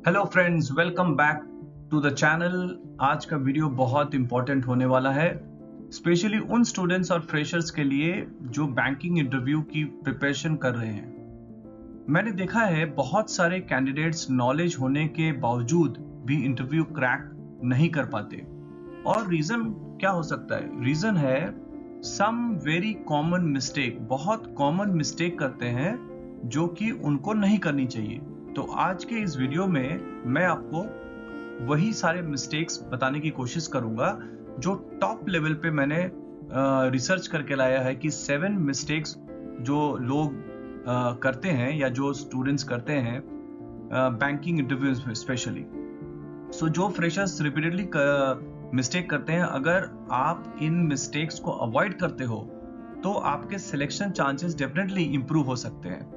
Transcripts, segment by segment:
Hello friends, welcome back to the channel. आज का video बहुत इंपॉर्टेंट होने वाला है, स्पेशली उन स्टूडेंट्स और फ्रेशर्स के लिए जो बैंकिंग इंटरव्यू की प्रिपरेशन कर रहे हैं। मैंने देखा है बहुत सारे कैंडिडेट्स नॉलेज होने के बावजूद भी इंटरव्यू क्रैक नहीं कर पाते। और रीजन क्या हो सकता है? रीजन है सम वेरी कॉमन मिस्टेक। बहुत कॉमन मिस्टेक करते हैं जो कि उनको नहीं करनी चाहिए। तो आज के इस वीडियो में मैं आपको वही सारे मिस्टेक्स बताने की कोशिश करूंगा जो टॉप लेवल पे मैंने रिसर्च करके लाया है कि 7 मिस्टेक्स जो लोग करते हैं या जो स्टूडेंट्स करते हैं बैंकिंग इंटरव्यूज में स्पेशली। सो जो फ्रेशर्स रिपीटेडली मिस्टेक करते हैं, अगर आप इन मिस्टेक्स को अवॉइड करते हो तो आपके सिलेक्शन चांसेस डेफिनेटली इंप्रूव हो सकते हैं।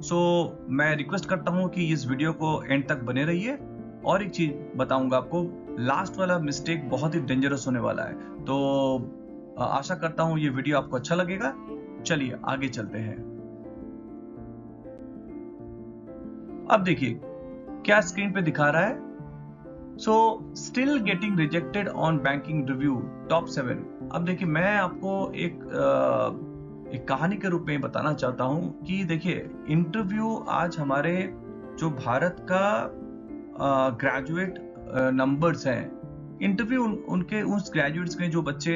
मैं रिक्वेस्ट करता हूं कि इस वीडियो को एंड तक बने रहिए। और एक चीज बताऊंगा आपको, लास्ट वाला मिस्टेक बहुत ही डेंजरस होने वाला है। तो आशा करता हूं ये वीडियो आपको अच्छा लगेगा। चलिए आगे चलते हैं। अब देखिए क्या स्क्रीन पे दिखा रहा है। Still getting rejected on banking interview top 7। अब देखिए मैं आपको एक कहानी के रूप में बताना चाहता हूं कि देखिए इंटरव्यू आज हमारे जो भारत का ग्रेजुएट नंबर्स हैं, इंटरव्यू उनके उस ग्रेजुएट्स के जो बच्चे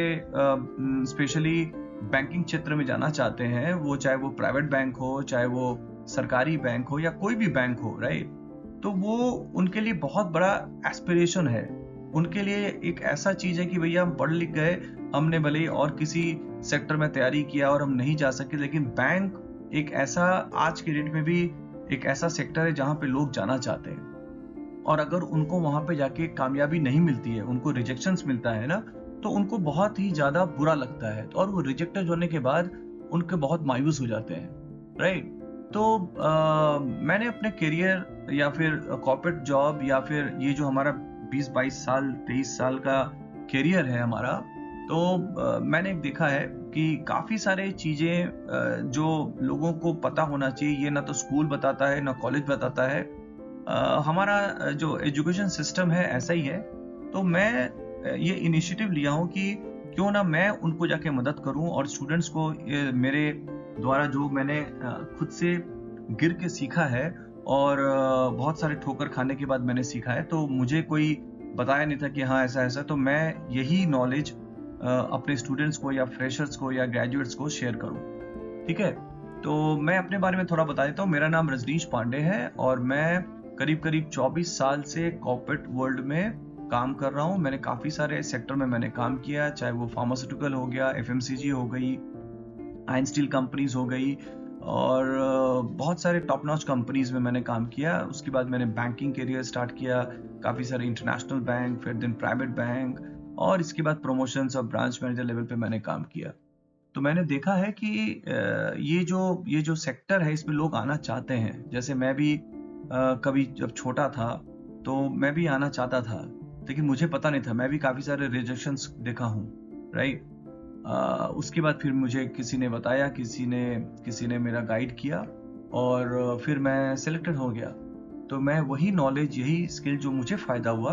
स्पेशली बैंकिंग क्षेत्र में जाना चाहते हैं, वो चाहे वो प्राइवेट बैंक हो, चाहे वो सरकारी बैंक हो या कोई भी बैंक हो, राइट। तो वो उनके लिए बहुत बड़ा एस्पिरेशन है। उनके लिए एक ऐसा चीज है कि भैया हम पढ़ लिख गए, हमने भले ही और किसी सेक्टर में तैयारी किया और हम नहीं जा सके, लेकिन बैंक एक ऐसा आज के डेट में भी एक ऐसा सेक्टर है जहां पे लोग जाना चाहते हैं। और अगर उनको वहां पे जाके कामयाबी नहीं मिलती है, उनको रिजेक्शंस मिलता है ना, तो उनको बहुत ही ज्यादा बुरा लगता है और वो रिजेक्टेड होने के बाद उनके बहुत मायूस हो जाते हैं, राइट। तो मैंने अपने करियर या फिर कॉर्पोरेट जॉब या फिर ये जो हमारा 20-22 साल 23 साल का करियर है हमारा, तो मैंने देखा है कि काफी सारे चीजें जो लोगों को पता होना चाहिए, ये ना तो स्कूल बताता है ना कॉलेज बताता है। हमारा जो एजुकेशन सिस्टम है ऐसा ही है। तो मैं ये इनिशिएटिव लिया हूँ कि क्यों ना मैं उनको जाके मदद करूं और स्टूडेंट्स को मेरे द्वारा जो मैंने खुद से गिर के सीखा है और बहुत सारे ठोकर खाने के बाद मैंने सीखा है, तो मुझे कोई बताया नहीं था कि हाँ ऐसा ऐसा, तो मैं यही नॉलेज अपने स्टूडेंट्स को या फ्रेशर्स को या ग्रेजुएट्स को शेयर करूं। ठीक है, तो मैं अपने बारे में थोड़ा बता देता हूँ। मेरा नाम रजनीश पांडे है और मैं करीब 24 साल से कॉर्पोरेट वर्ल्ड में काम कर रहा हूँ। मैंने काफी सारे सेक्टर में मैंने काम किया, चाहे वो फार्मास्यूटिकल हो गया, FMCG हो गई, आयरन स्टील कंपनीज हो गई और बहुत सारे टॉप नॉच कंपनीज में मैंने काम किया। उसके बाद मैंने बैंकिंग करियर स्टार्ट किया, काफी सारे इंटरनेशनल बैंक, फिर दिन प्राइवेट बैंक, और इसके बाद प्रमोशंस और ब्रांच मैनेजर लेवल पे मैंने काम किया। तो मैंने देखा है कि ये जो सेक्टर है इसमें लोग आना चाहते हैं। जैसे मैं भी कभी जब छोटा था तो मैं भी आना चाहता था, लेकिन मुझे पता नहीं था। मैं भी काफी सारे रिजेक्शंस देखा हूँ, राइट। उसके बाद फिर मुझे किसी ने बताया, किसी ने मेरा गाइड किया और फिर मैं सिलेक्टेड हो गया। तो मैं वही नॉलेज, यही स्किल जो मुझे फायदा हुआ,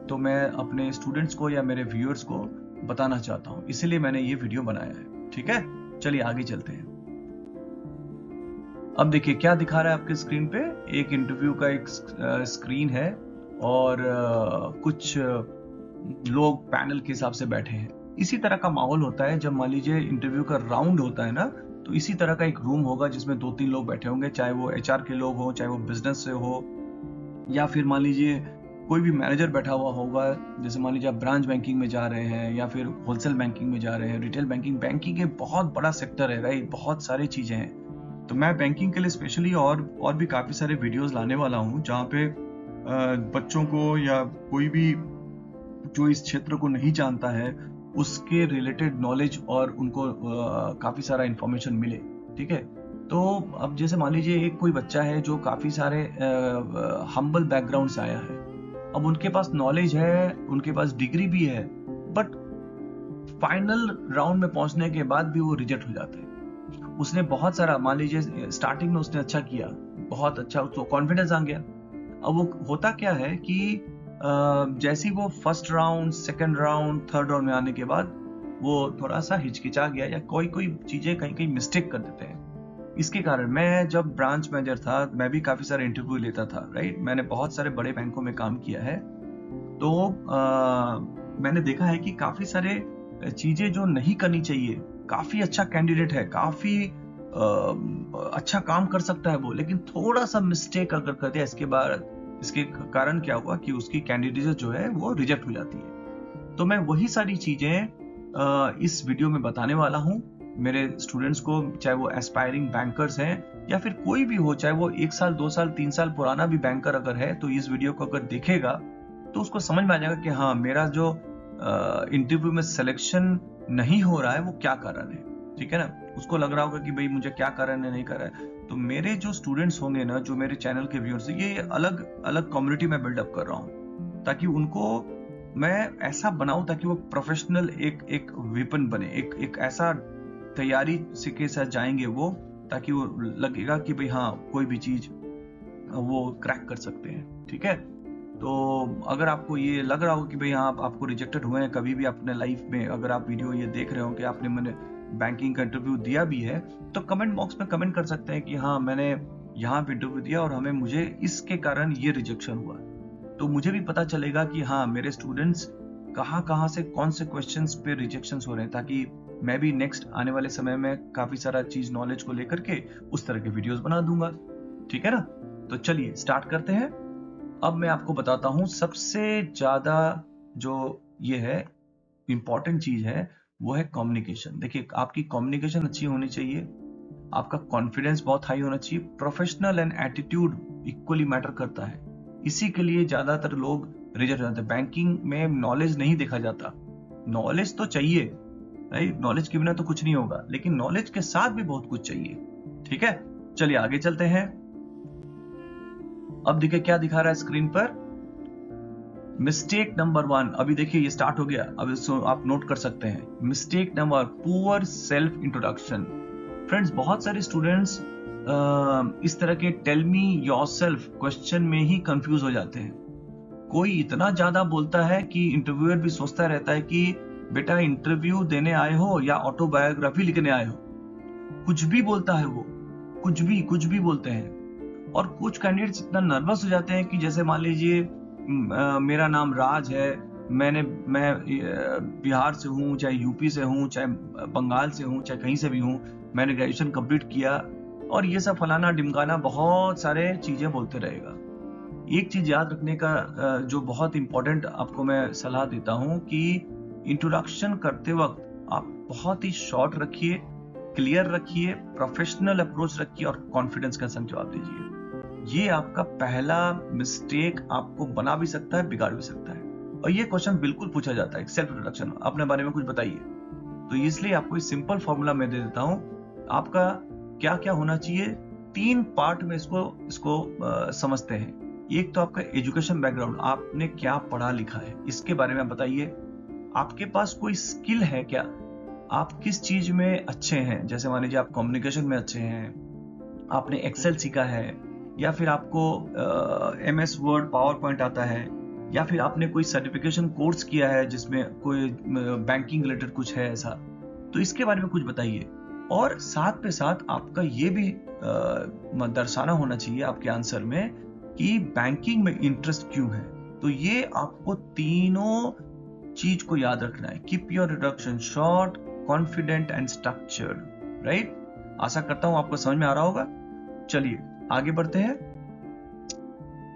तो मैं अपने स्टूडेंट्स को या मेरे व्यूअर्स को बताना चाहता हूँ, इसीलिए मैंने ये वीडियो बनाया है। ठीक है, चलिए आगे चलते हैं। अब देखिए क्या दिखा रहा है आपके स्क्रीन पे। एक इंटरव्यू का एक स्क्रीन है और कुछ लोग पैनल के हिसाब से बैठे हैं। इसी तरह का माहौल होता है जब मान लीजिए इंटरव्यू का राउंड होता है ना, तो इसी तरह का एक रूम होगा जिसमें 2-3 लोग बैठे होंगे, चाहे वो HR के लोग हो, चाहे वो बिजनेस से हो, या फिर मान लीजिए कोई भी मैनेजर बैठा हुआ होगा। जैसे मान लीजिए आप ब्रांच बैंकिंग में जा रहे हैं या फिर होलसेल बैंकिंग में जा रहे हैं, रिटेल बैंकिंग। बैंकिंग एक बहुत बड़ा सेक्टर है, राइट, बहुत सारी चीजें हैं। तो मैं बैंकिंग के लिए स्पेशली और भी काफी सारे वीडियोस लाने वाला हूँ जहाँ पे बच्चों को या कोई भी जो इस क्षेत्र को नहीं जानता है उसके रिलेटेड नॉलेज और उनको काफी सारा इंफॉर्मेशन मिले। ठीक है, तो अब जैसे मान लीजिए एक कोई बच्चा है जो काफी सारे हम्बल बैकग्राउंड से आया है। अब उनके पास नॉलेज है, उनके पास डिग्री भी है, बट फाइनल राउंड में पहुंचने के बाद भी वो रिजेक्ट हो जाते हैं। उसने बहुत सारा, मान लीजिए स्टार्टिंग में उसने अच्छा किया, बहुत अच्छा, उसको कॉन्फिडेंस आ गया। अब वो होता क्या है कि जैसे ही वो first round, second round, third round में आने के बाद वो थोड़ा सा हिचकिचा गया या कोई चीजें कहीं मिस्टेक कर देते हैं। इसके कारण मैं जब ब्रांच मैनेजर था, मैं भी काफी सारे इंटरव्यू लेता था, राइट। मैंने बहुत सारे बड़े बैंकों में काम किया है, तो मैंने देखा है कि काफी सारे चीजें जो नहीं करनी चाहिए, काफी अच्छा कैंडिडेट है, काफी अच्छा काम कर सकता है वो, लेकिन थोड़ा सा मिस्टेक अगर कर दिया इसके कारण क्या हुआ कि उसकी कैंडिडेट जो है वो रिजेक्ट हो जाती है। तो मैं वही सारी चीजें इस वीडियो में बताने वाला हूं मेरे स्टूडेंट्स को, चाहे वो एस्पायरिंग बैंकर्स हैं या फिर कोई भी हो, चाहे वो 1 साल 2 साल 3 साल पुराना भी बैंकर अगर है, तो इस वीडियो को अगर देखेगा तो उसको समझ में आ जाएगा कि हाँ, मेरा जो इंटरव्यू में सिलेक्शन नहीं हो रहा है वो क्या कारण है, ठीक है ना। उसको लग रहा होगा कि भाई मुझे क्या कारण है, नहीं कर रहा है। तो मेरे जो स्टूडेंट्स होंगे ना, जो मेरे चैनल के व्यूअर्स, ये अलग अलग कम्युनिटी में बिल्डअप कर रहा हूँ ताकि उनको मैं ऐसा बनाऊं ताकि वो प्रोफेशनल एक वेपन बने, एक ऐसा तैयारी से के साथ जाएंगे वो, ताकि वो लगेगा कि भाई हाँ, कोई भी चीज वो क्रैक कर सकते हैं, ठीक है। तो अगर आपको ये लग रहा हो कि भाई हाँ, आपको रिजेक्टेड हुए हैं कभी भी अपने लाइफ में, अगर आप वीडियो ये देख रहे हो कि आपने मैंने बैंकिंग का इंटरव्यू दिया भी है, तो कमेंट बॉक्स में कमेंट कर सकते हैं कि हाँ, मैंने यहाँ पे इंटरव्यू दिया और मुझे इसके कारण ये रिजेक्शन हुआ। तो मुझे भी पता चलेगा कि हाँ, मेरे स्टूडेंट्स कहाँ से कौन से क्वेश्चंस पे रिजेक्शन हो रहे हैं, ताकि मैं भी नेक्स्ट आने वाले समय में काफी सारा चीज नॉलेज को लेकर के उस तरह के वीडियोस बना दूंगा, ठीक है ना। तो चलिए स्टार्ट करते हैं। अब मैं आपको बताता हूं सबसे ज्यादा जो ये है इंपॉर्टेंट चीज है वो है कम्युनिकेशन। देखिए, आपकी कम्युनिकेशन अच्छी होनी चाहिए, आपका कॉन्फिडेंस बहुत हाई होना चाहिए, professional and attitude equally matter करता है। इसी के लिए ज्यादातर लोग रिजेक्ट हो जाते हैं। बैंकिंग में नॉलेज नहीं देखा जाता, नॉलेज तो चाहिए, राइट। नॉलेज के बिना तो कुछ नहीं होगा, लेकिन नॉलेज के साथ भी बहुत कुछ चाहिए, ठीक है। चलिए आगे चलते हैं। अब देखिए क्या दिखा रहा है स्क्रीन पर। मिस्टेक नंबर 1, अभी देखिए ये स्टार्ट हो गया, अब इसको आप नोट कर सकते हैं। Mistake number, poor self introduction. Friends, बहुत सारे स्टूडेंट्स इस तरह के टेल मी योरसेल्फ क्वेश्चन में ही कंफ्यूज हो जाते हैं। कोई इतना ज्यादा बोलता है कि इंटरव्यूअर भी सोचता रहता है कि बेटा इंटरव्यू देने आए हो या ऑटोबायोग्राफी लिखने आए हो। कुछ भी बोलता है वो, कुछ भी बोलते हैं। और कुछ कैंडिडेट्स इतना नर्वस हो जाते हैं कि जैसे मान लीजिए मेरा नाम राज है, मैं बिहार से हूँ, चाहे यूपी से हूँ, चाहे बंगाल से हूँ, चाहे कहीं से भी हूँ, मैंने ग्रेजुएशन कंप्लीट किया, और ये सब फलाना ढिमकाना बहुत सारे चीजें बोलते रहेगा। एक चीज याद रखने का जो बहुत इंपॉर्टेंट आपको मैं सलाह देता हूँ कि इंट्रोडक्शन करते वक्त आप बहुत ही शॉर्ट रखिए, क्लियर रखिए, प्रोफेशनल अप्रोच रखिए और कॉन्फिडेंस के साथ जवाब दीजिए। ये आपका पहला मिस्टेक आपको बना भी सकता है, बिगाड़ भी सकता है। और ये क्वेश्चन बिल्कुल पूछा जाता है, सेल्फ इंट्रोडक्शन, अपने बारे में कुछ बताइए। तो इसलिए आपको एक सिंपल फॉर्मूला मैं दे देता हूं। आपका क्या क्या होना चाहिए, 3 पार्ट में इसको समझते हैं। एक तो आपका एजुकेशन बैकग्राउंड, आपने क्या पढ़ा लिखा है, इसके बारे में बताइए। आपके पास कोई स्किल है क्या, आप किस चीज में अच्छे हैं। जैसे मान लीजिए आप कम्युनिकेशन में अच्छे हैं, आपने एक्सेल सीखा है, या फिर आपको MS वर्ड, पावर पॉइंट आता है, या फिर आपने कोई सर्टिफिकेशन कोर्स किया है जिसमें कोई बैंकिंग रिलेटेड कुछ है ऐसा। तो इसके बारे में कुछ बताइए। और साथ पे साथ आपका ये भी दर्शाना होना चाहिए आपके आंसर में कि बैंकिंग में इंटरेस्ट क्यों है। तो ये आपको तीनों चीज को याद रखना है। Keep your introduction short, confident and structured, right. आशा करता हूं आपको समझ में आ रहा होगा। चलिए आगे बढ़ते हैं।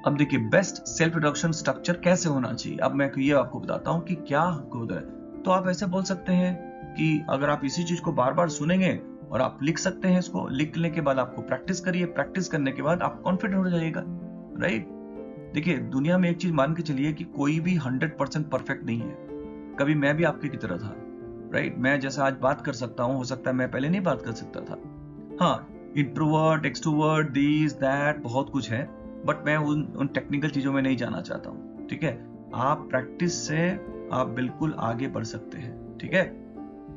अब देखिए बेस्ट सेल्फ इंट्रोडक्शन स्ट्रक्चर कैसे होना चाहिए। अब मैं ये आपको बताता हूं कि क्या होता है। तो आप ऐसे बोल सकते हैं कि अगर आप इसी चीज को बार बार सुनेंगे और आप लिख सकते हैं, इसको लिखने के बाद आपको प्रैक्टिस करिए, प्रैक्टिस करने के बाद आप कॉन्फिडेंट हो जाइएगा, राइट। देखिए दुनिया में एक चीज मान के चलिए कि कोई भी 100% परफेक्ट नहीं है। कभी मैं भी आपकी की तरह था, राइट। मैं जैसा आज बात कर सकता हूं, हो सकता है मैं पहले नहीं बात कर सकता था। हाँ, इंट्रोवर्ट, एक्सट्रोवर्ट, दिस दैट बहुत कुछ है, बट मैं उन टेक्निकल चीजों में नहीं जाना चाहता हूँ, ठीक है। आप प्रैक्टिस से आप बिल्कुल आगे बढ़ सकते हैं, ठीक है।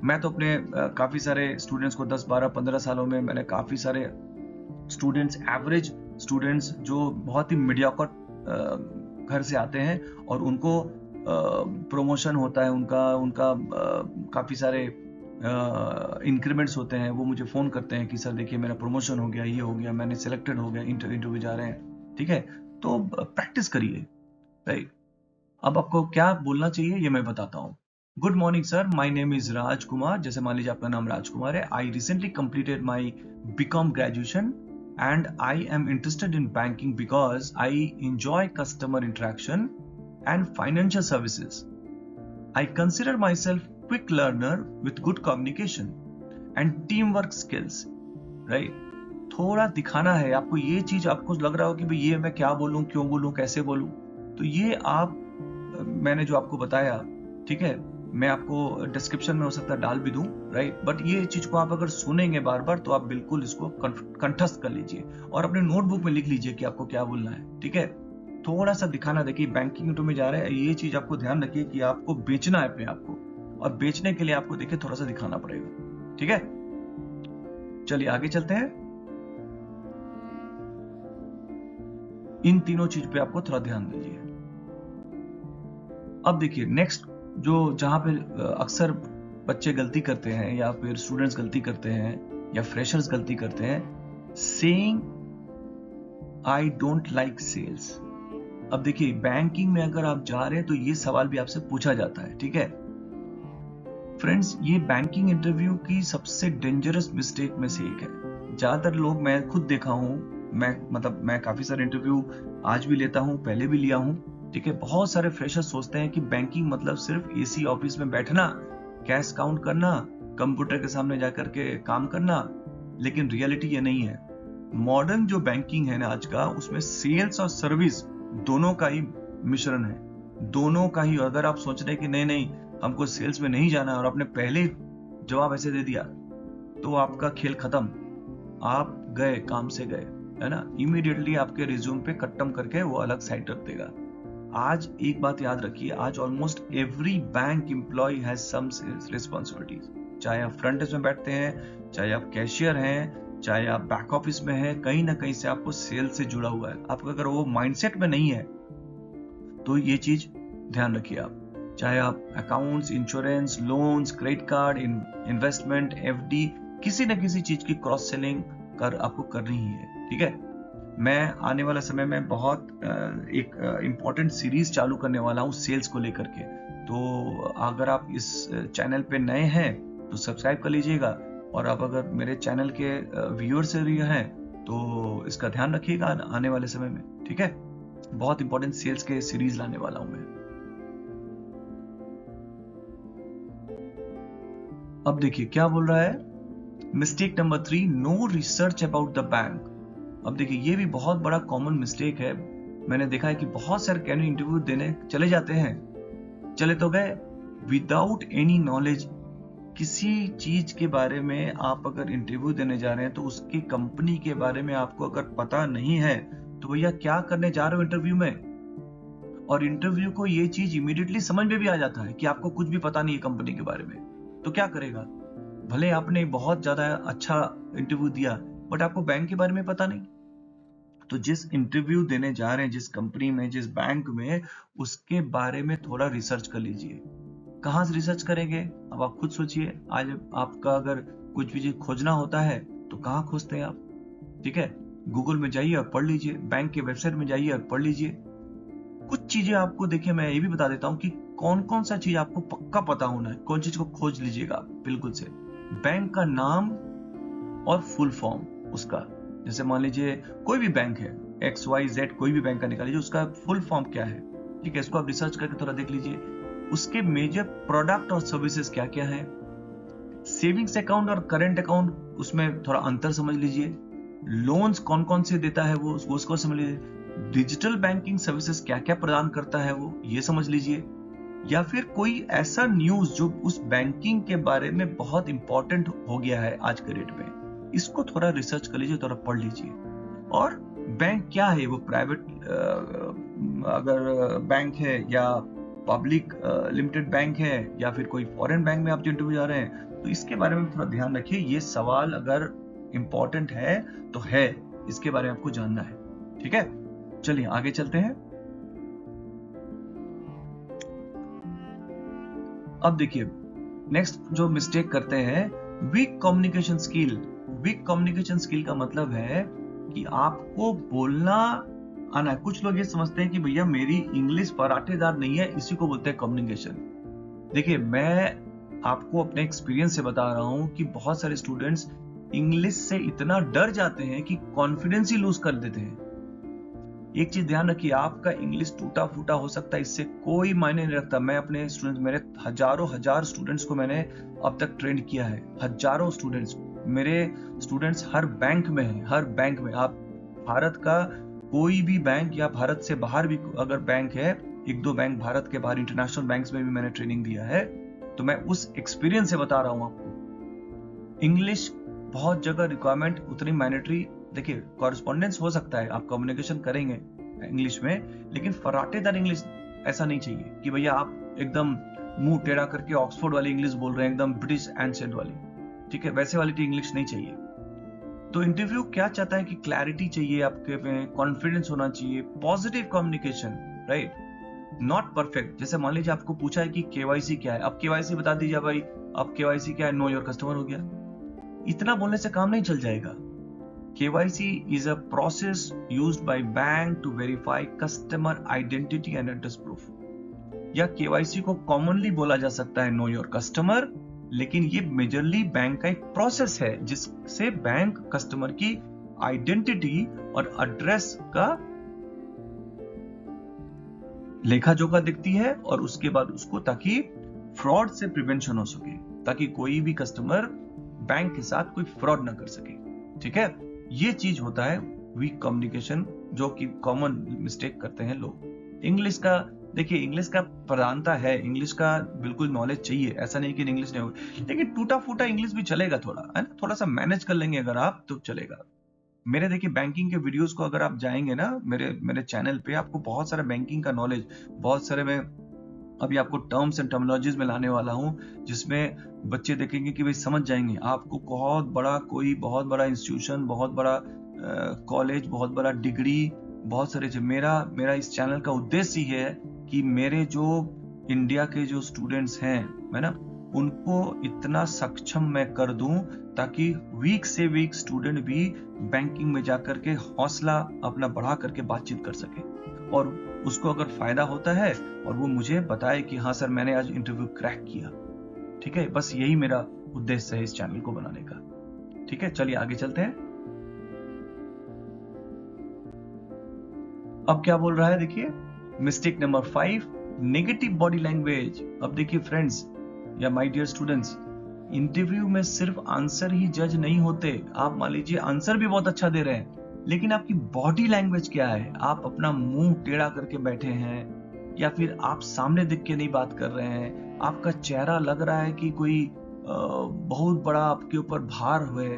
मैं तो अपने काफी सारे स्टूडेंट्स को 10, 12, 15 सालों में मैंने काफी सारे स्टूडेंट्स, एवरेज स्टूडेंट्स जो बहुत ही मीडियोकर घर से आते हैं और उनको प्रमोशन होता है, उनका काफ़ी सारे इंक्रीमेंट्स होते हैं, वो मुझे फ़ोन करते हैं कि सर देखिए मेरा प्रमोशन हो गया, ये हो गया, मैंने सिलेक्टेड हो गया, इंटरव्यू जा रहे हैं, ठीक है। तो प्रैक्टिस करिए, राइट। अब आपको क्या बोलना चाहिए ये मैं बताता हूँ। Good morning sir, my name is Raj Kumar. जैसे मान लीजिए आपका नाम राजकुमार है। I recently completed my B Com graduation and I am interested in banking because I enjoy customer interaction and financial services. I consider myself quick learner with good communication and teamwork skills. Right? थोड़ा दिखाना है आपको, ये चीज आपको लग रहा हो कि भाई ये मैं क्या बोलूं, क्यों बोलूं, कैसे बोलूं, तो ये आप मैंने जो आपको बताया, ठीक है, मैं आपको डिस्क्रिप्शन में हो सकता है डाल भी दूं, राइट। बट ये चीज को आप अगर सुनेंगे बार बार तो आप बिल्कुल इसको कंठस्थ कर लीजिए और अपने नोटबुक में लिख लीजिए कि आपको क्या बोलना है, ठीक है। थोड़ा सा दिखाना, देखिए बैंकिंग इंटरव्यू में जा रहे हैं, ये चीज आपको ध्यान रखिए कि आपको बेचना है अपने आप को, और बेचने के लिए आपको देखिए थोड़ा सा दिखाना पड़ेगा, ठीक है। चलिए आगे चलते हैं। इन तीनों चीज पे आपको थोड़ा ध्यान दीजिए। अब देखिए नेक्स्ट, जो जहां पे अक्सर बच्चे गलती करते हैं या फिर स्टूडेंट्स गलती करते हैं या फ्रेशर्स गलती करते हैं, saying I don't like sales. अब देखिए बैंकिंग में अगर आप जा रहे हैं तो ये सवाल भी आपसे पूछा जाता है, ठीक है। फ्रेंड्स, ये बैंकिंग इंटरव्यू की सबसे डेंजरस मिस्टेक में से एक है। ज्यादातर लोग, मैं खुद देखा हूं, मैं काफी सारे इंटरव्यू आज भी लेता हूं, पहले भी लिया हूं, ठीक है। बहुत सारे फ्रेशर्स सोचते हैं कि बैंकिंग मतलब सिर्फ एसी ऑफिस में बैठना, कैश काउंट करना, कंप्यूटर के सामने जाकर के काम करना, लेकिन रियलिटी ये नहीं है। मॉडर्न जो बैंकिंग है ना आज का, उसमें सेल्स और सर्विस दोनों का ही मिश्रण है, दोनों का ही। अगर आप सोच रहे हैं कि नहीं हमको सेल्स में नहीं जाना और आपने पहले जवाब ऐसे दे दिया तो आपका खेल खत्म, आप गए, काम से गए, है ना। इमीडिएटली आपके रिज्यूम पे कट्टम करके वो अलग साइड रख देगा। आज एक बात याद रखिए, आज almost every bank employ has some responsibilities. चाहे आप फ्रंट डेस्क में बैठते हैं, चाहे आप कैशियर हैं, चाहे आप बैक ऑफिस में हैं, कहीं ना कहीं से आपको सेल्स से जुड़ा हुआ है। आपका अगर वो माइंडसेट में नहीं है तो ये चीज ध्यान रखिए आप। चाहे आप accounts, insurance, loans, credit card, investment, FD, किसी न किसी चीज की क्रॉस सेलिंग आपको करनी ही है, ठीक है। मैं आने वाला समय में बहुत एक इम्पोर्टेंट सीरीज चालू करने वाला हूँ सेल्स को लेकर के। तो अगर आप इस चैनल पे नए हैं तो सब्सक्राइब कर लीजिएगा, और आप अगर मेरे चैनल के व्यूअर से भी हैं तो इसका ध्यान रखिएगा आने वाले समय में, ठीक है। बहुत इंपॉर्टेंट सेल्स के सीरीज लाने वाला हूं मैं। अब देखिए क्या बोल रहा है, mistake number 3, no research about the bank. अब देखिए ये भी बहुत बड़ा कॉमन मिस्टेक है। मैंने देखा है कि बहुत सारे कैंडिडेट इंटरव्यू देने चले जाते हैं, चले तो गए विदाउट एनी नॉलेज। किसी चीज के बारे में आप अगर इंटरव्यू देने जा रहे हैं तो उसकी कंपनी के बारे में आपको अगर पता नहीं है तो भैया क्या करने जा रहे हो इंटरव्यू में। और इंटरव्यू को ये चीज इमीडिएटली समझ में भी आ जाता है कि आपको कुछ भी पता नहीं है कंपनी के बारे में, तो क्या करेगा। भले आपने बहुत ज्यादा अच्छा इंटरव्यू दिया बट आपको बैंक के बारे में पता नहीं। तो जिस इंटरव्यू देने जा रहे हैं, जिस कंपनी में, जिस बैंक में, उसके बारे में थोड़ा रिसर्च कर लीजिए। कहां से रिसर्च करेंगे अब आप खुद सोचिए। आज आपका अगर कुछ भी चीज खोजना होता है तो कहां खोजते हैं आप, ठीक है। गूगल में जाइए और पढ़ लीजिए, बैंक के वेबसाइट में जाइए और पढ़ लीजिए। कुछ चीजें आपको, देखिए मैं ये भी बता देता हूं कि कौन कौन सा चीज आपको पक्का पता होना है, कौन चीज को खोज लीजिएगा बिल्कुल से। बैंक का नाम और फुल फॉर्म उसका, जैसे मान लीजिए कोई भी बैंक है, XYZ, कोई भी बैंक का निकाल लीजिए, उसका फुल फॉर्म क्या है, ठीक है। इसको आप रिसर्च करके थोड़ा देख लीजिए। उसके मेजर प्रोडक्ट और सर्विसेज क्या क्या है। सेविंग्स अकाउंट और करंट अकाउंट, उसमें थोड़ा अंतर समझ लीजिए। लोन्स कौन कौन से देता है वो, उसको समझ लीजिए। डिजिटल बैंकिंग सर्विसेज क्या क्या प्रदान करता है वो, ये समझ लीजिए। या फिर कोई ऐसा न्यूज जो उस बैंकिंग के बारे में बहुत इंपॉर्टेंट हो गया है आज के डेट में, इसको थोड़ा रिसर्च कर लीजिए, थोड़ा पढ़ लीजिए। और बैंक क्या है, वो प्राइवेट अगर बैंक है या पब्लिक लिमिटेड बैंक है या फिर कोई फॉरेन बैंक में आप जो इंटरव्यू जा रहे हैं, तो इसके बारे में थोड़ा ध्यान रखिए। ये सवाल अगर इंपॉर्टेंट है तो है, इसके बारे में आपको जानना है, ठीक है। चलिए आगे चलते हैं। अब देखिए नेक्स्ट जो मिस्टेक करते हैं, weak communication skill. Weak communication skill का मतलब है कि आपको बोलना आना है। कुछ लोग ये समझते हैं कि भैया मेरी इंग्लिश पराठेदार नहीं है, इसी को बोलते हैं कम्युनिकेशन। देखिए मैं आपको अपने एक्सपीरियंस से बता रहा हूं कि बहुत सारे स्टूडेंट्स इंग्लिश से इतना डर जाते हैं कि कॉन्फिडेंस ही लूज कर देते हैं। एक चीज ध्यान रखिए, आपका इंग्लिश टूटा फूटा हो सकता है, इससे कोई मायने नहीं रखता। मैं अपने स्टूडेंट्स, मेरे हजार स्टूडेंट्स को मैंने अब तक ट्रेन किया है, हजारों स्टूडेंट्स। मेरे स्टूडेंट्स हर बैंक में हैं, हर बैंक में। आप भारत का कोई भी बैंक या भारत से बाहर भी अगर बैंक है, एक दो बैंक भारत के बाहर इंटरनेशनल बैंक्स में भी मैंने ट्रेनिंग दिया है, तो मैं उस एक्सपीरियंस से बता रहा हूं आपको। इंग्लिश बहुत जगह रिक्वायरमेंट उतनी मैंडेटरी, देखिए कॉरेस्पॉन्डेंस हो सकता है, आप कम्युनिकेशन करेंगे इंग्लिश में, लेकिन फराटेदार इंग्लिश ऐसा नहीं चाहिए कि भैया आप एकदम मुंह टेढ़ा करके ऑक्सफोर्ड वाली इंग्लिश बोल रहे हैं, एकदम ब्रिटिश एंसेंट वाली। ठीक है, वैसे वाली इंग्लिश नहीं चाहिए। तो इंटरव्यू क्या चाहता है कि क्लैरिटी चाहिए आपके में, कॉन्फिडेंस होना चाहिए, positive communication, right, not perfect. जैसे मान लीजिए आपको पूछा है कि केवाईसी क्या है, अब केवाईसी बता दीजिए भाई, अब केवाईसी क्या है, नो योर कस्टमर हो गया। इतना बोलने से काम नहीं चल जाएगा। KYC is a process used by bank to verify customer identity and address proof। या KYC को कॉमनली बोला जा सकता है नो योर कस्टमर, लेकिन ये मेजरली बैंक का एक प्रोसेस है जिससे बैंक कस्टमर की आइडेंटिटी और एड्रेस का लेखा जोखा दिखती है, और उसके बाद उसको, ताकि फ्रॉड से प्रिवेंशन हो सके, ताकि कोई भी कस्टमर बैंक के साथ कोई फ्रॉड ना कर सके। ठीक है, ये चीज होता है वीक कम्युनिकेशन, जो कि कॉमन मिस्टेक करते हैं लोग। इंग्लिश का देखिए, इंग्लिश का प्रधानता है, इंग्लिश का बिल्कुल नॉलेज चाहिए, ऐसा नहीं कि इंग्लिश नहीं होगी, लेकिन टूटा फूटा इंग्लिश भी चलेगा थोड़ा, है ना, थोड़ा सा मैनेज कर लेंगे अगर आप तो चलेगा। मेरे देखिए बैंकिंग के वीडियोस को अगर आप जाएंगे ना मेरे चैनल पे, आपको बहुत सारा बैंकिंग का नॉलेज, बहुत सारे मैं अभी आपको टर्म्स एंड टर्मिनोलॉजीज में लाने वाला हूं, जिसमें बच्चे देखेंगे कि भाई समझ जाएंगे। आपको बहुत बड़ा इंस्टीट्यूशन, बहुत बड़ा कॉलेज, बहुत बड़ा डिग्री, बहुत सारे मेरा इस चैनल का उद्देश्य ही है कि मेरे जो इंडिया के जो स्टूडेंट्स हैं, है ना, उनको इतना सक्षम मैं कर दूं ताकि वीक से वीक स्टूडेंट भी बैंकिंग में जाकर के हौसला अपना बढ़ा करके बातचीत कर सके, और उसको अगर फायदा होता है और वो मुझे बताए कि हाँ सर मैंने आज इंटरव्यू क्रैक किया। ठीक है, बस यही मेरा उद्देश्य है इस चैनल को बनाने का। ठीक है, चलिए आगे चलते हैं। अब क्या बोल रहा है, देखिए mistake number 5, negative body language. अब देखिए फ्रेंड्स या माय डियर स्टूडेंट्स, इंटरव्यू में सिर्फ आंसर ही जज नहीं होते। आप मान लीजिए आंसर भी बहुत अच्छा दे रहे हैं, लेकिन आपकी बॉडी लैंग्वेज क्या है, आप अपना मुंह टेढ़ा करके बैठे हैं, या फिर आप सामने देख के नहीं बात कर रहे हैं, आपका चेहरा लग रहा है कि कोई बहुत बड़ा आपके ऊपर भार हुए,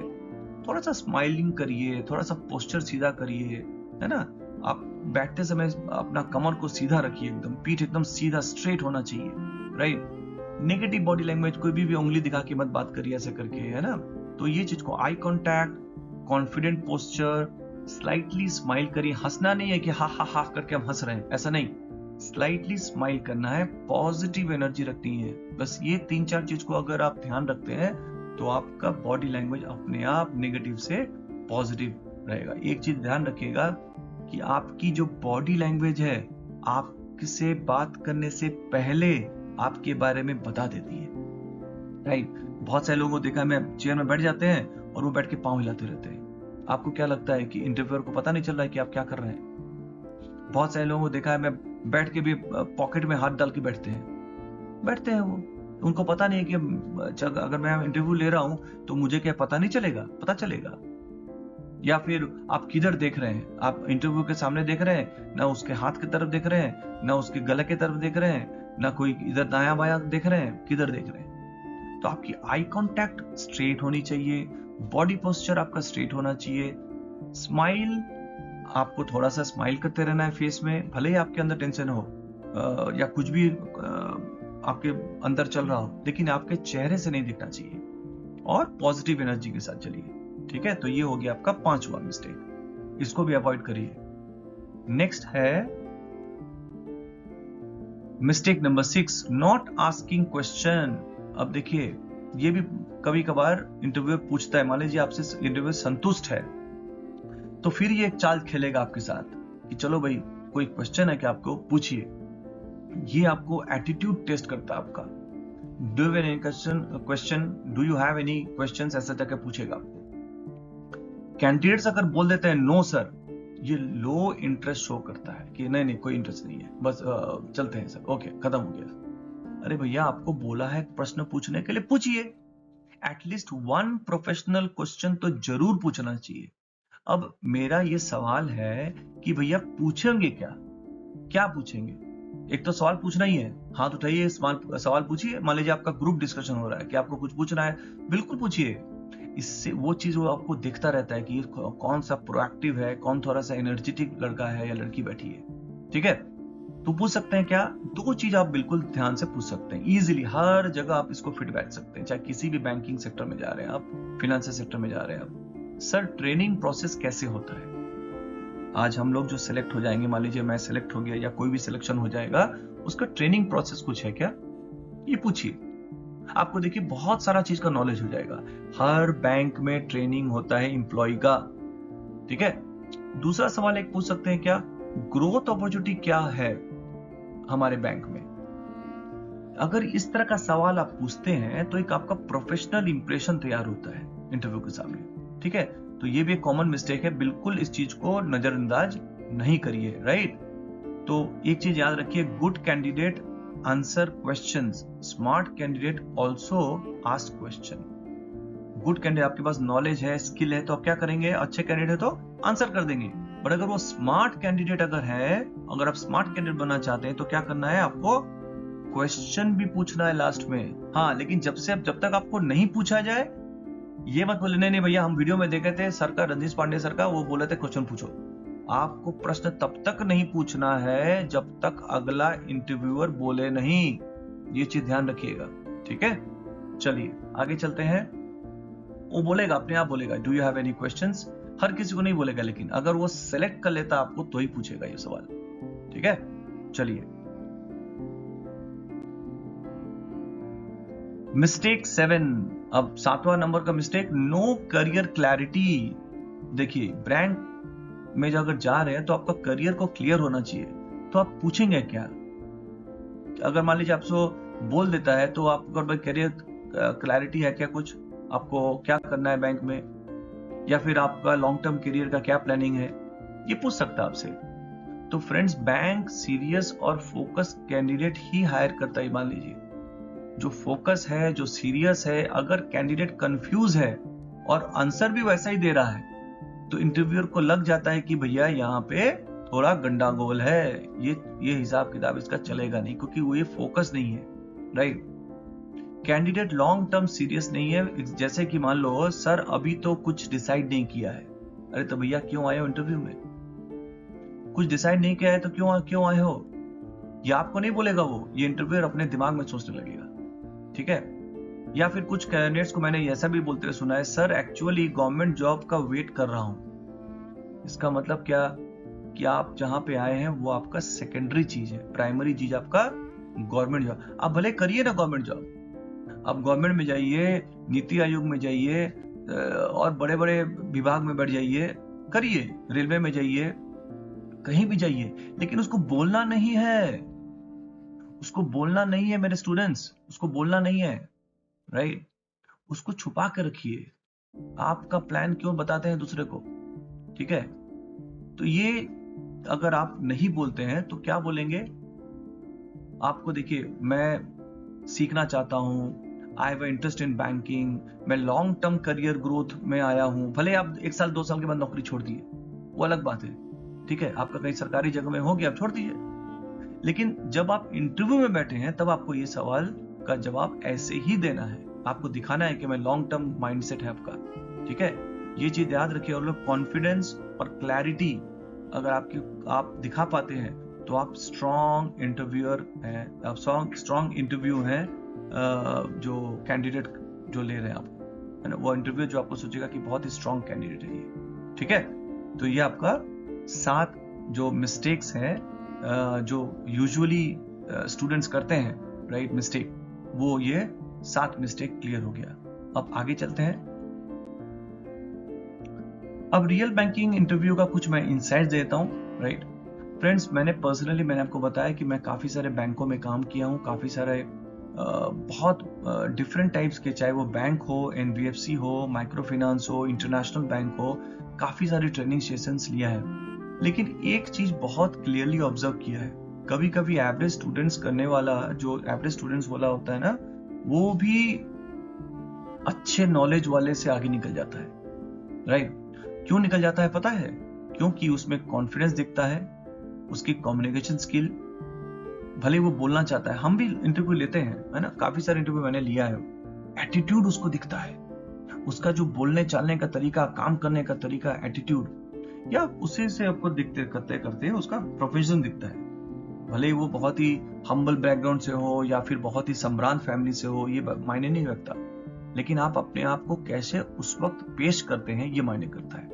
थोड़ा सा स्माइलिंग करिए, थोड़ा सा पोस्चर सीधा करिए, है ना। आप बैठते समय अपना कमर को सीधा रखिए, एकदम पीठ एकदम सीधा स्ट्रेट होना चाहिए, राइट। नेगेटिव बॉडी लैंग्वेज, कोई भी उंगली दिखा के मत बात करिए ऐसे करके, है ना। तो ये चीज को, eye contact, confident posture, slightly smile करिए। हंसना नहीं है कि हा हा हा करके हम हंस रहे हैं, ऐसा नहीं, स्लाइटली स्माइल करना है, पॉजिटिव एनर्जी रखनी है। बस ये 3-4 चीज को अगर आप ध्यान रखते हैं तो आपका बॉडी लैंग्वेज अपने आप नेगेटिव से पॉजिटिव रहेगा। एक चीज ध्यान रखिएगा कि आपकी जो बॉडी लैंग्वेज है आपसे बात करने से पहले आपके बारे में बता देती है, राइट। बहुत सारे लोगों को देखा, मैं चेयर में बैठ जाते हैं और वो बैठ के पांव हिलाते रहते हैं। आपको क्या लगता है कि इंटरव्यूअर को पता नहीं चल रहा है कि आप क्या कर रहे हैं? बहुत सारे लोगों को देखा है, मैं बैठ के भी पॉकेट में हाथ डाल के बैठते हैं वो, उनको पता नहीं है कि अगर मैं इंटरव्यू ले रहा हूं तो मुझे क्या पता नहीं चलेगा, पता चलेगा। या फिर आप किधर देख रहे हैं, आप इंटरव्यू के सामने देख रहे हैं, ना उसके हाथ की तरफ देख रहे हैं, ना उसके गले की तरफ देख रहे हैं, ना कोई इधर दायां बायां देख रहे हैं, किधर देख रहे हैं। तो आपकी आई कांटेक्ट स्ट्रेट होनी चाहिए, बॉडी पोस्चर आपका स्ट्रेट होना चाहिए, स्माइल, आपको थोड़ा सा स्माइल करते रहना है फेस में, भले ही आपके अंदर टेंशन हो या कुछ भी आपके अंदर चल रहा हो, लेकिन आपके चेहरे से नहीं दिखना चाहिए, और पॉजिटिव एनर्जी के साथ चलिए। ठीक है, तो ये हो गया आपका 5वां मिस्टेक, इसको भी अवॉइड करिए। नेक्स्ट है mistake number 6, not asking question. अब देखिए ये भी कभी कभार इंटरव्यू पूछता है, मान लीजिए आपसे इंटरव्यू संतुष्ट है तो फिर ये एक चाल खेलेगा आपके साथ कि चलो भाई कोई क्वेश्चन है कि आपको पूछिए। ये आपको एटीट्यूड टेस्ट करता है आपका। Do you any question, do you have any questions, ऐसा जाकर पूछेगा आपको। कैंडिडेट्स अगर बोल देते हैं नो सर, ये लो इंटरेस्ट शो करता है कि नहीं कोई इंटरेस्ट नहीं है, बस चलते हैं सर, ओके खत्म हो गया। अरे भैया आपको बोला है प्रश्न पूछने के लिए, पूछिए। एटलीस्ट वन प्रोफेशनल क्वेश्चन तो जरूर पूछना चाहिए। अब मेरा ये सवाल है कि भैया पूछेंगे क्या, क्या पूछेंगे? एक तो सवाल पूछना ही है, हाथ उठाइए सवाल पूछिए। मान लीजिए आपका ग्रुप डिस्कशन हो रहा है कि आपको कुछ पूछना है, बिल्कुल पूछिए। इससे वो चीज वो आपको दिखता रहता है कि कौन सा प्रोएक्टिव है, कौन थोड़ा सा एनर्जेटिक लड़का है या लड़की बैठी है, ठीक है। तो पूछ सकते हैं क्या, दो चीज आप बिल्कुल ध्यान से पूछ सकते हैं इजीली, हर जगह आप इसको फिट बैठ सकते हैं, चाहे किसी भी बैंकिंग सेक्टर में जा रहे हैं आप, फाइनेंशियल सेक्टर में जा रहे हैं आप। सर ट्रेनिंग प्रोसेस कैसे होता है? आज हम लोग जो सिलेक्ट हो जाएंगे, मान लीजिए मैं सिलेक्ट हो गया या कोई भी सिलेक्शन हो जाएगा, उसका ट्रेनिंग प्रोसेस कुछ है क्या, ये पूछिए। आपको देखिए बहुत सारा चीज का नॉलेज हो जाएगा। हर बैंक में ट्रेनिंग होता है एम्प्लॉय का, ठीक है। दूसरा सवाल एक पूछ सकते हैं क्या, ग्रोथ अपॉर्चुनिटी क्या है हमारे बैंक में? अगर इस तरह का सवाल आप पूछते हैं तो एक आपका प्रोफेशनल इंप्रेशन तैयार होता है इंटरव्यू के सामने, ठीक है। तो ये भी एक कॉमन मिस्टेक है, बिल्कुल इस चीज को नजरअंदाज नहीं करिए, राइट। तो एक चीज याद रखिए, good candidate answer questions, smart candidate also ask question. Good candidate, आपके पास नॉलेज है, स्किल है, तो आप क्या करेंगे, अच्छे कैंडिडेट है तो आंसर कर देंगे। बट अगर वो स्मार्ट कैंडिडेट अगर है, अगर आप स्मार्ट कैंडिडेट बनना चाहते हैं तो क्या करना है, आपको क्वेश्चन भी पूछना है लास्ट में। हाँ, लेकिन जब तक आपको नहीं पूछा जाए, ये मत बोले नहीं भैया हम वीडियो में देखे थे सर का, रजनीश पांडे सर का, वो बोले थे क्वेश्चन पूछो। आपको प्रश्न तब तक नहीं पूछना है जब तक अगला इंटरव्यूअर बोले नहीं, ये चीज ध्यान रखिएगा, ठीक है। चलिए आगे चलते हैं। वो बोलेगा, अपने आप बोलेगा do you have any questions, हर किसी को नहीं बोलेगा, लेकिन अगर वो सेलेक्ट कर लेता आपको तो ही पूछेगा ये सवाल, ठीक है। चलिए मिस्टेक 7, अब 7वां नंबर का मिस्टेक, नो करियर क्लैरिटी। देखिए बैंक में जो अगर जा रहे हैं तो आपका करियर को क्लियर होना चाहिए, तो आप पूछेंगे क्या? अगर मान लीजिए आपसे बोल देता है तो आपको अगर करियर क्लैरिटी है क्या, कुछ आपको क्या करना है बैंक में, या फिर आपका लॉन्ग टर्म करियर का क्या प्लानिंग है, ये पूछ सकता है आपसे। तो फ्रेंड्स बैंक सीरियस और फोकस कैंडिडेट ही हायर करता है। मान लीजिए जो फोकस है, जो सीरियस है, अगर कैंडिडेट कंफ्यूज है और आंसर भी वैसा ही दे रहा है तो इंटरव्यूअर को लग जाता है कि भैया यहाँ पे थोड़ा गंडागोल है, ये हिसाब किताब इसका चलेगा नहीं, क्योंकि वो ये फोकस नहीं है, right. Candidate long term serious नहीं है, जैसे कि मान लो सर अभी तो कुछ डिसाइड नहीं किया है। अरे तो भैया क्यों आए हो इंटरव्यू में? कुछ डिसाइड नहीं किया है तो क्यों आए हो? ये आपको नहीं बोलेगा, वो ये इंटरव्यूअर अपने दिमाग में सोचने लगेगा, ठीक है। या फिर कुछ कैंडिडेट्स को मैंने ऐसा भी बोलते हुए सुना है, सर एक्चुअली गवर्नमेंट जॉब का वेट कर रहा हूं। इसका मतलब क्या कि आप जहां पे आए हैं वो आपका सेकेंडरी चीज है, प्राइमरी चीज आपका गवर्नमेंट जॉब। आप भले करिए ना गवर्नमेंट जॉब, आप गवर्नमेंट में जाइए, नीति आयोग में जाइए और बड़े बड़े विभाग में बैठ जाइए, करिए, रेलवे में जाइए, कहीं भी जाइए, लेकिन उसको बोलना नहीं है, उसको बोलना नहीं है मेरे स्टूडेंट्स, उसको बोलना नहीं है, राइट। उसको छुपा के रखिए। आपका प्लान क्यों बताते हैं दूसरे को, ठीक है। तो ये अगर आप नहीं बोलते हैं तो क्या बोलेंगे आपको? देखिए मैं सीखना चाहता हूं, I have interest in banking, मैं लॉन्ग टर्म करियर ग्रोथ में आया हूं। भले आप 1 साल 2 साल के बाद नौकरी छोड़ दिए, वो अलग बात है, ठीक है, आपका कहीं सरकारी जगह में हो गया, आप छोड़ दीजिए। लेकिन जब आप इंटरव्यू में बैठे हैं तब आपको ये सवाल का जवाब ऐसे ही देना है, आपको दिखाना है कि मैं लॉन्ग टर्म माइंडसेट है आपका, ठीक है। ये चीज याद रखिए। और लोग कॉन्फिडेंस और क्लैरिटी अगर आप दिखा पाते हैं तो आप स्ट्रॉन्ग इंटरव्यूअर हैं, आप स्ट्रॉन्ग इंटरव्यू हैं। जो कैंडिडेट जो ले रहे हैं आप, है ना, वो इंटरव्यू जो आपको सोचेगा कि बहुत ही स्ट्रॉन्ग कैंडिडेट है ये, ठीक है। तो ये आपका 7 जो मिस्टेक्स हैं जो यूजुअली स्टूडेंट्स करते हैं, राइट, मिस्टेक, वो ये 7 मिस्टेक क्लियर हो गया। अब आगे चलते हैं। अब रियल बैंकिंग इंटरव्यू का कुछ मैं इंसाइट देता हूँ, राइट। फ्रेंड्स, मैंने आपको बताया कि मैं काफ़ी सारे बैंकों में काम किया हूँ, काफ़ी सारे बहुत डिफरेंट टाइप्स के, चाहे वो बैंक हो, NBFC हो, माइक्रो फाइनेंस हो, इंटरनेशनल बैंक हो, काफ़ी सारी ट्रेनिंग सेशंस लिया है। लेकिन एक चीज़ बहुत क्लियरली ऑब्जर्व किया है, कभी कभी एवरेज स्टूडेंट्स करने वाला, जो एवरेज स्टूडेंट्स वाला होता है ना, वो भी अच्छे नॉलेज वाले से आगे निकल जाता है, राइट। क्यों निकल जाता है पता है? क्योंकि उसमें कॉन्फिडेंस दिखता है, उसकी कम्युनिकेशन स्किल, भले वो बोलना चाहता है, हम भी इंटरव्यू लेते हैं, है ना, काफी सारे इंटरव्यू मैंने लिया है, एटीट्यूड उसको दिखता है, उसका जो बोलने चालने का तरीका, काम करने का तरीका, एटीट्यूड, या उसी से आपको दिखते करते करते उसका प्रोफेशन दिखता है। भले वो बहुत ही हम्बल बैकग्राउंड से हो या फिर बहुत ही सम्रांत फैमिली से हो, ये मायने नहीं रखता, लेकिन आप अपने आप को कैसे उस वक्त पेश करते हैं, ये मायने करता है।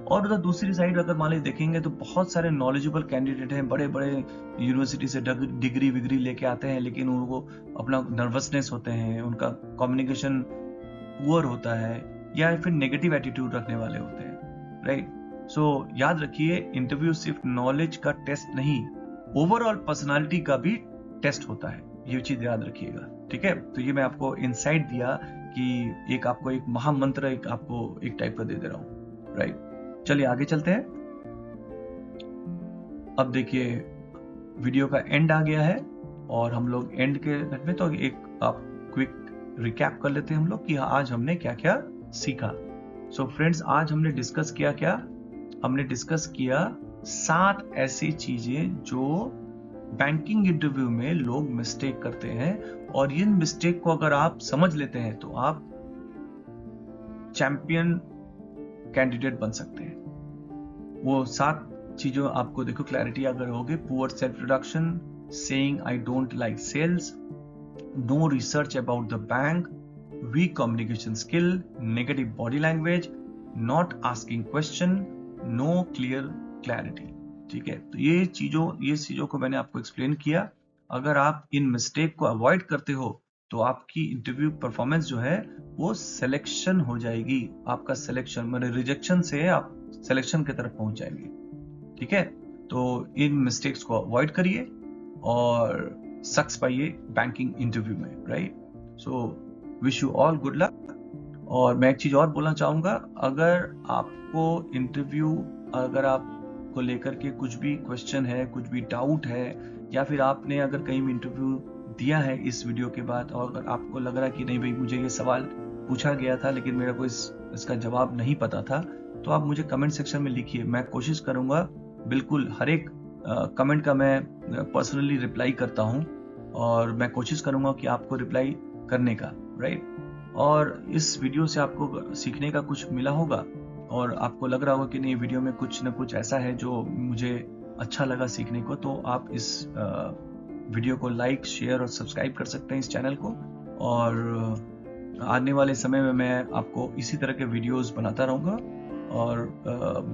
और उधर दूसरी साइड अगर मान लीजिए देखेंगे तो बहुत सारे नॉलेजेबल कैंडिडेट हैं, बड़े बड़े यूनिवर्सिटी से डिग्री विग्री लेके आते हैं, लेकिन उनको अपना नर्वसनेस होते हैं, उनका कम्युनिकेशन पुअर होता है, या फिर नेगेटिव एटीट्यूड रखने वाले होते हैं, राइट। सो याद रखिए, इंटरव्यू सिर्फ नॉलेज का टेस्ट नहीं, ओवरऑल पर्सनालिटी का भी टेस्ट होता है, ये चीज याद रखिएगा, ठीक है। तो ये मैं आपको इंसाइट दिया कि एक आपको एक महामंत्र एक आपको एक टाइप का दे दे रहा हूं, राइट। चलिए आगे चलते हैं। अब देखिए, वीडियो का एंड आ गया है और हम लोग एंड के में तो एक आप क्विक रिकैप कर लेते हैं हम लोग कि आज हमने क्या क्या सीखा। सो फ्रेंड्स, आज हमने डिस्कस किया क्या? हमने डिस्कस किया 7 ऐसी चीजें जो बैंकिंग इंटरव्यू में लोग मिस्टेक करते हैं, और इन मिस्टेक को अगर आप समझ लेते हैं तो आप चैंपियन कैंडिडेट बन सकते हैं। वो 7 चीजों आपको देखो, क्लैरिटी अगर होगी, poor self introduction, saying I don't like sales, no research about the bank, weak communication skill, negative body language, not asking question, no clear clarity, ठीक है। तो ये चीजों को मैंने आपको एक्सप्लेन किया। अगर आप इन मिस्टेक को अवॉइड करते हो तो आपकी इंटरव्यू परफॉर्मेंस जो है वो सिलेक्शन हो जाएगी, आपका सिलेक्शन मतलब रिजेक्शन से आप सिलेक्शन की तरफ पहुंच जाएंगे, ठीक है। तो इन मिस्टेक्स को अवॉइड करिए और सक्सेस पाइए बैंकिंग इंटरव्यू में, right. So wish you all good luck. और मैं एक चीज और बोलना चाहूंगा, अगर आपको इंटरव्यू, अगर आपको लेकर के कुछ भी क्वेश्चन है, कुछ भी डाउट है, या फिर आपने अगर कहीं भी इंटरव्यू दिया है इस वीडियो के बाद, और अगर आपको लग रहा है कि नहीं भाई मुझे ये सवाल पूछा गया था लेकिन मेरा को इसका जवाब नहीं पता था, तो आप मुझे कमेंट सेक्शन में लिखिए। मैं कोशिश करूंगा, बिल्कुल हर एक कमेंट का मैं पर्सनली रिप्लाई करता हूं, और मैं कोशिश करूंगा कि आपको रिप्लाई करने का, राइट। और इस वीडियो से आपको सीखने का कुछ मिला होगा, और आपको लग रहा होगा कि नहीं वीडियो में कुछ ना कुछ ऐसा है जो मुझे अच्छा लगा सीखने को, तो आप इस वीडियो को लाइक, शेयर और सब्सक्राइब कर सकते हैं इस चैनल को। और आने वाले समय में मैं आपको इसी तरह के वीडियोस बनाता रहूँगा, और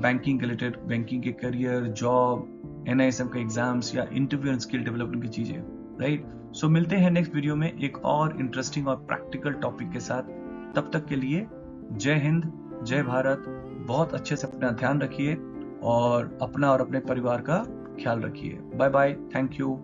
बैंकिंग रिलेटेड, बैंकिंग के करियर, जॉब, NISM के एग्जाम्स या इंटरव्यू एंड स्किल डेवलपमेंट की चीजें, राइट। सो मिलते हैं नेक्स्ट वीडियो में एक और इंटरेस्टिंग और प्रैक्टिकल टॉपिक के साथ। तब तक के लिए जय हिंद, जय भारत। बहुत अच्छे से अपना ध्यान रखिए और अपना और अपने परिवार का ख्याल रखिए। Bye bye, thank you.